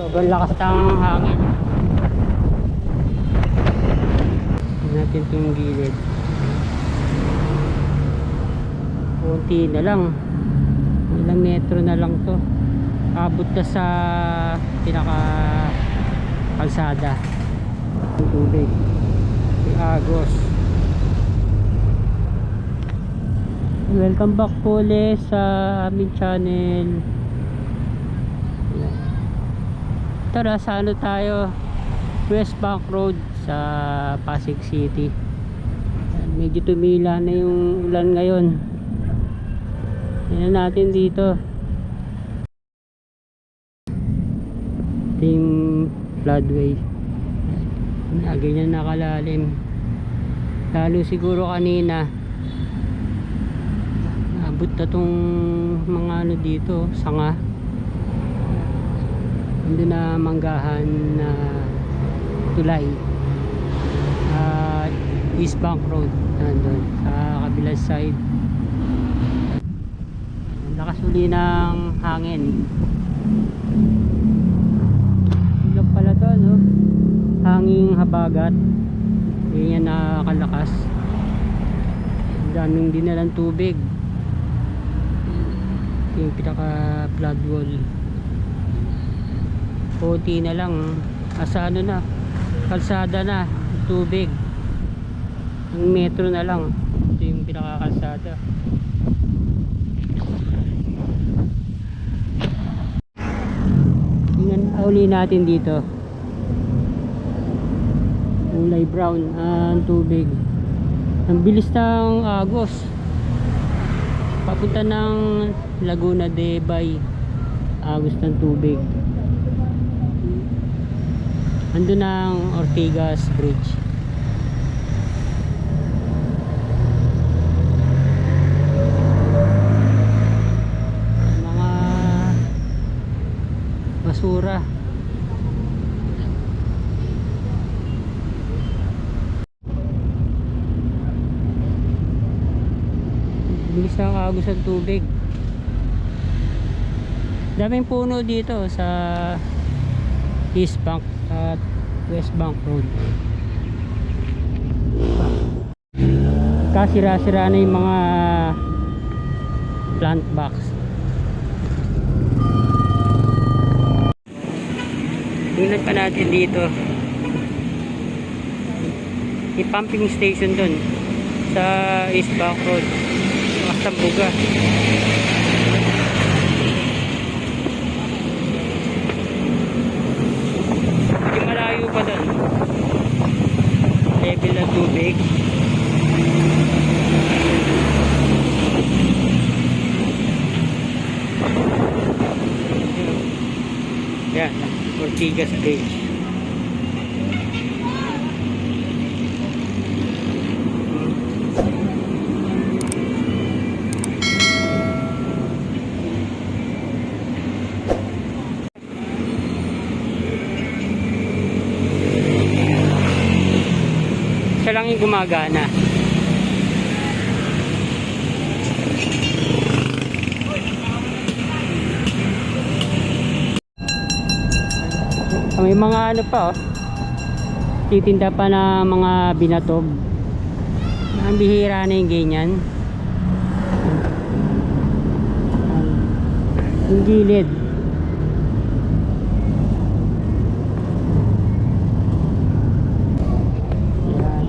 sobrang lakas ng hangin. Tingnan natin itong gilid. Kunti na lang, ilang metro na lang to, abot na sa pinaka kalsada. Ang tubig si Agos. Welcome back po ulit sa aming channel. Tara, sa ano tayo, West Bank Road sa Pasig City. Medyo tumila na yung ulan ngayon. Tingnan natin dito. Ito yung floodway. Ganyan nakalalim. Lalo siguro kanina abot na tong mga ano dito, sanga. Hindi na manggahan na tulay. East Bank Road nandun sa kabilang side. Lakas uli ng hangin. Ilang pala to, no? Hanging habagat. Ganyan nakakalakas. Daming dinalang tubig. Yung pinaka flood wall. Konti na lang, asa ano na, kalsada na, tubig. Ang metro na lang. Ito yung pinaka kalsada. Tingnan uli natin dito. Kulay brown ang tubig. Ang bilis ng agos. Papunta ng Laguna de Bay. Agos ng tubig. Andun ang Ortigas Bridge. Mga basura. Bilis ng agos ng tubig. Daming puno dito sa East Bank at West Bank Road. Kasira-sira na yung mga plant box. Tingnan pa natin dito yung pumping station dun sa East Bank Road. Sambuga. Medyo malayo pa doon. Level ng tubig. Yan, Ortigas Bridge. Siya lang yung gumagana. May mga ano pa, oh, titinda pa na mga binatog. Ang bihira na yung ganyan. Yung gilid. Ayan.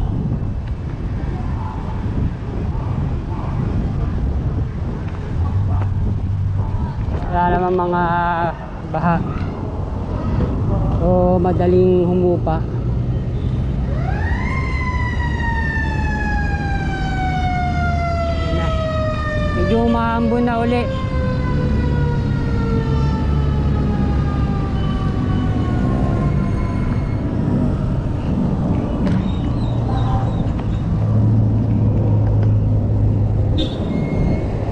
Wala naman mga baha o madaling humupa. Medyo umaambon na uli.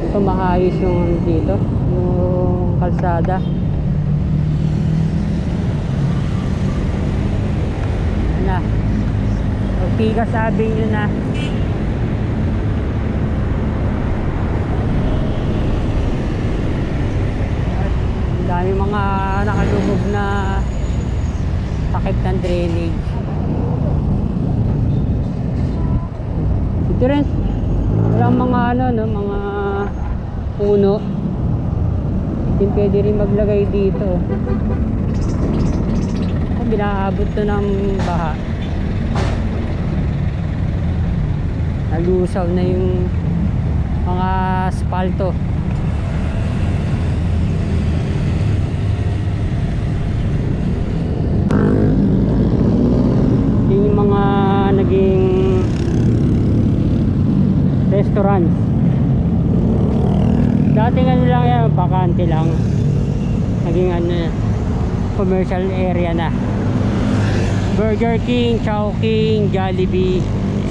Ito maayos yung dito, yung kalsada. Na Ortigas Avenue na. Dami mga nakalubog na takip ng drainage. Ito rin, walang mga ano, no, mga puno. Hindi pwede rin maglagay dito. Binaabot to ng baha. Nalusaw na yung mga asfalto. Yung mga naging restaurants. Dating ano lang yan, bakante lang. Naging ano, commercial area na. Burger King, Chowking, Jollibee,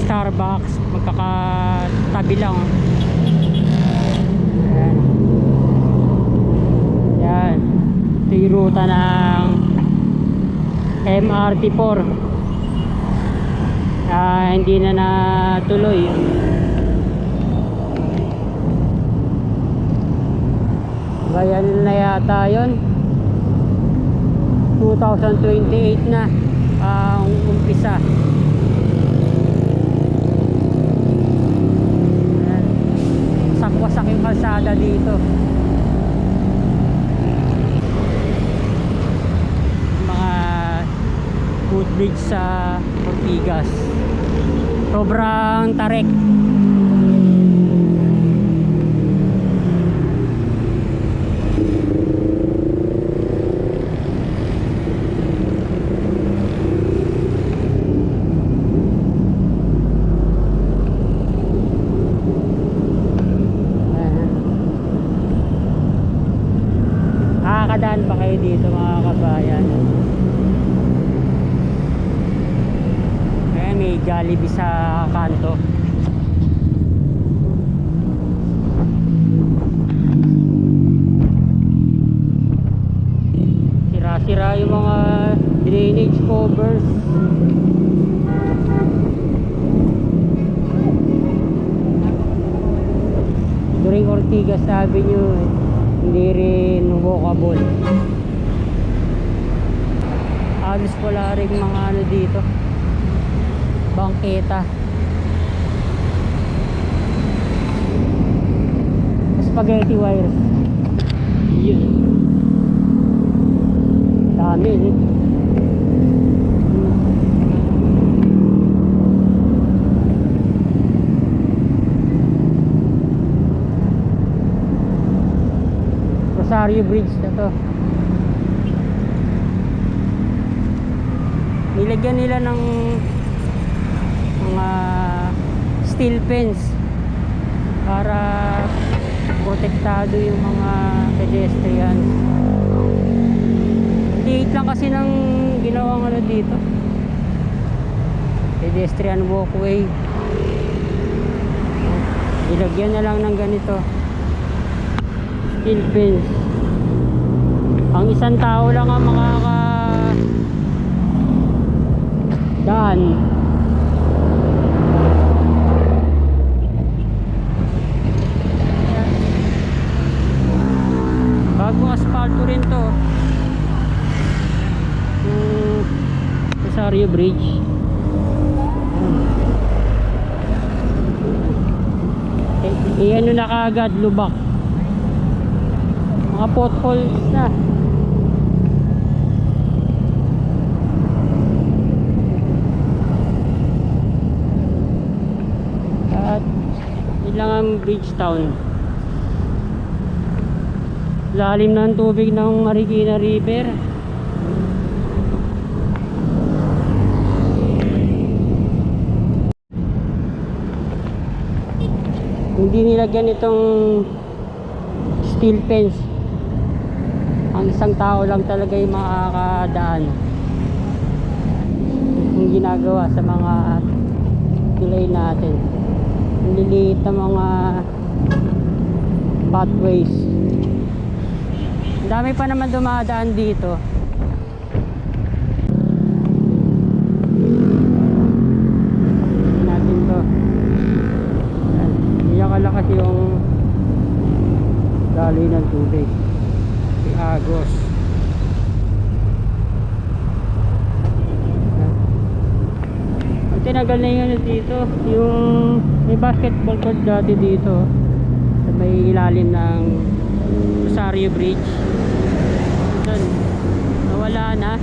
Starbucks, magkakatabi lang. Ayan. Yan. Ito yung ruta ng MRT4. Hindi na natuloy. Bayan na yata yun. 2028 na ang umpisa. Ayan. Sakwasak yung kalsada dito. Mga footbridge sa Ortigas. Sobrang tarik. Nakakadaan pa kayo dito mga kabayan. Ayan, may Jollibee sa kanto. Sira-sira yung mga drainage covers. During Ortigas Avenue, hindi rin walkable. Halos wala rin mga ano dito, bangketa. Spaghetti wires. Yun. Dami eh. Rosario Bridge na to. Nilagyan nila ng mga steel fence para protektado yung mga pedestrians. Liit lang kasi ng ginawang ano dito, pedestrian walkway. Ilagyan na lang ng ganito steel fence. Ang isang tao lang ang makakadaan. Bagong asfalto rin to. Rosario Bridge. Ano na kaagad, lubak. Mga potholes na. At ilang ang Bridgetown. Lalim ng tubig ng Marikina River. Hindi nilagyan itong steel fence. Ang isang tao lang talaga yung makakadaan. Yung ginagawa sa mga tulay natin, ang liliit na mga pathways. Ang dami pa naman dumadaan dito. Natin to. Iyan kalakas yung daloy ng tubig. Si Agos. tinagal na yung ano dito, yung may basketball court dati dito sa may ilalim ng Rosario Bridge. Doon, nawala na.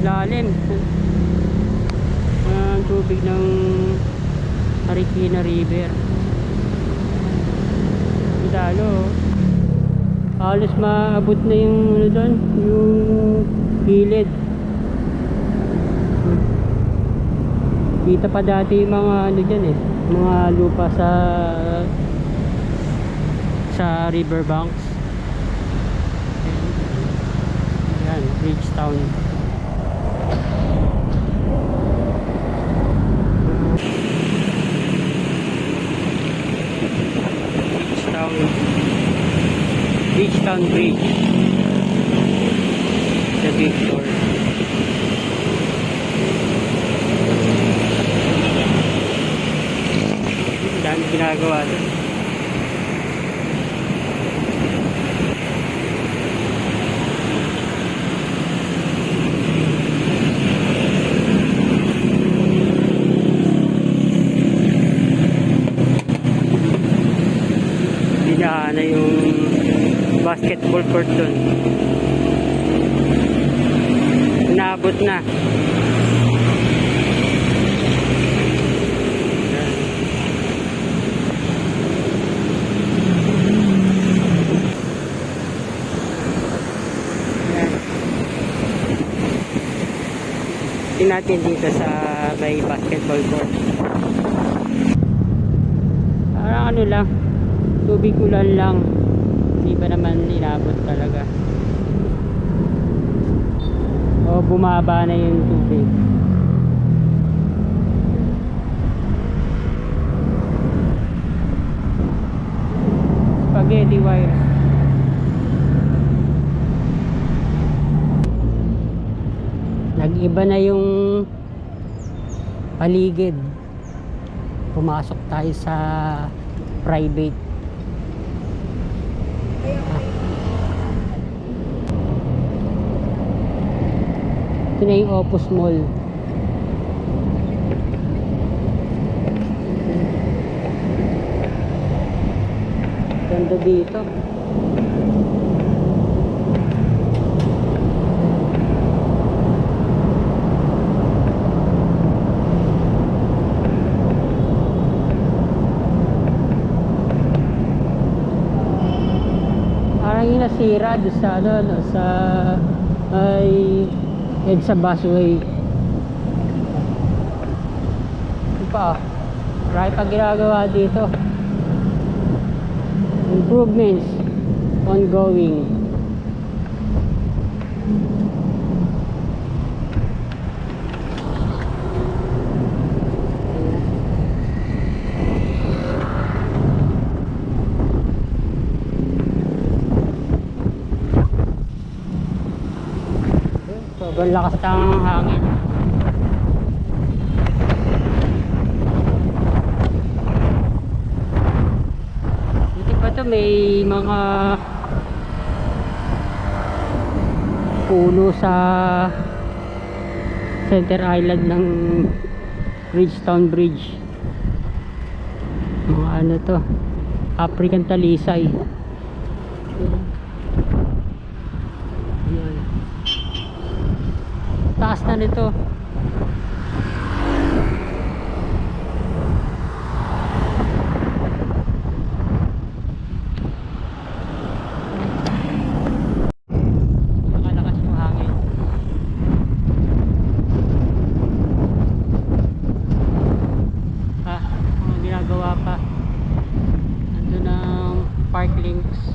Ilalim ang tubig ng Marikina River. Lalo halos maabot na yung ano doon, yung gilid. Kita pa dati yung mga ano dyan eh, mga lupa sa riverbanks. Ayan, Bridgetown. Bridgetown Bridge sa Victor. Dami ginagawa doon. Na yung basketball court doon. Naabot na. Tingnan natin dito sa may basketball court. Parang ano lang, tubig ulan lang, hindi pa naman inabot talaga o bumaba na yung tubig. Spaghetti wire. Nag-iba na yung paligid. Pumasok tayo sa private. Ito na yung Opus Mall. Ganda dito. Parang yung nasira doon sa ano, sa ay EDSA busway. Ito pa, marami pa ginagawa dito. Improvements ongoing. Sobrang lakas ng hangin. Dito pa to may mga puno sa center island ng Bridgetown Bridge. Mga ano to, African talisay. Taas na nito. Nakalakas yung hangin. Mga ginagawa pa. Nandun ang park links.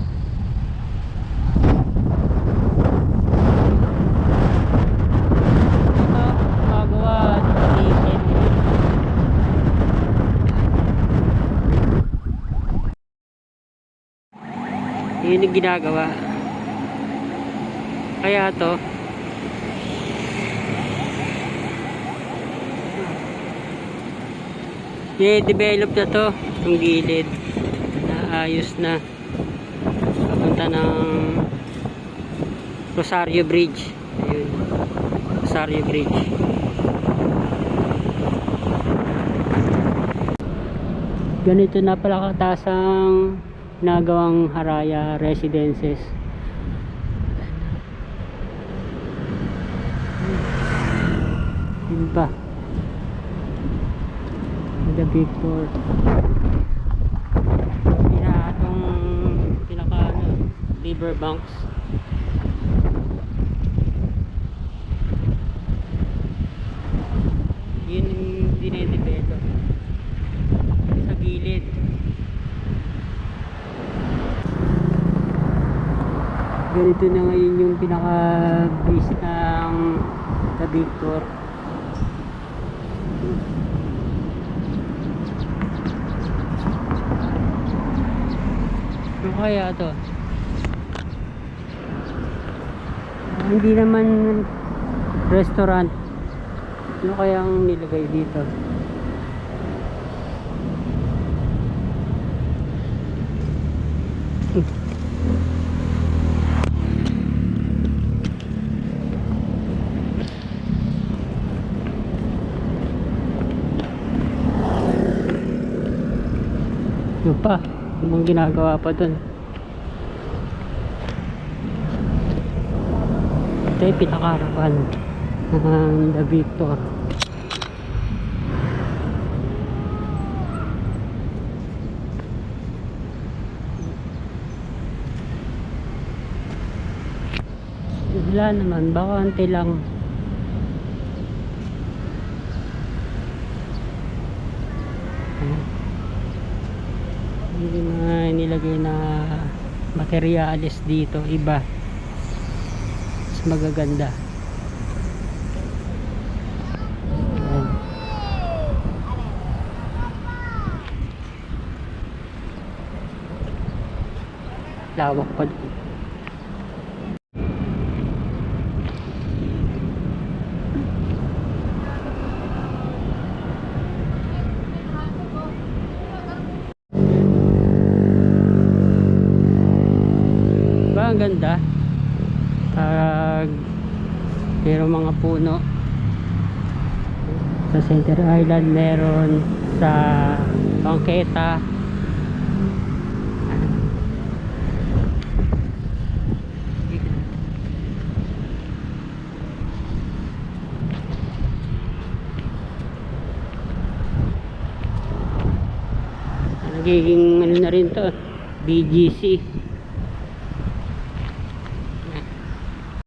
Yun yung ginagawa. Kaya to i-develop na to, yung gilid naayos na papunta ng Rosario Bridge. Ayun. Rosario Bridge. Ganito na pala kataas ang nagawang Haraya Residences. Yun pa. The Victor. Pinaka riverbanks. Yun yung dinedepeto sa gilid. Ganito na ngayon yung pinaka base ng The Victor. Ano kaya to? Hindi naman restaurant. Ano kaya ang nilagay dito? Yung pa, yung ginagawa pa dun. Ito yung pinakarapan ng The Victor. Wala naman, bakante lang. Hindi na nilagay na materialis dito, iba. Mas magaganda. Ayan. Lawak pa dito. Ang ganda. Pero mga puno sa Center Island, meron sa Bangketa. Nagiging ano na rin to, BGC.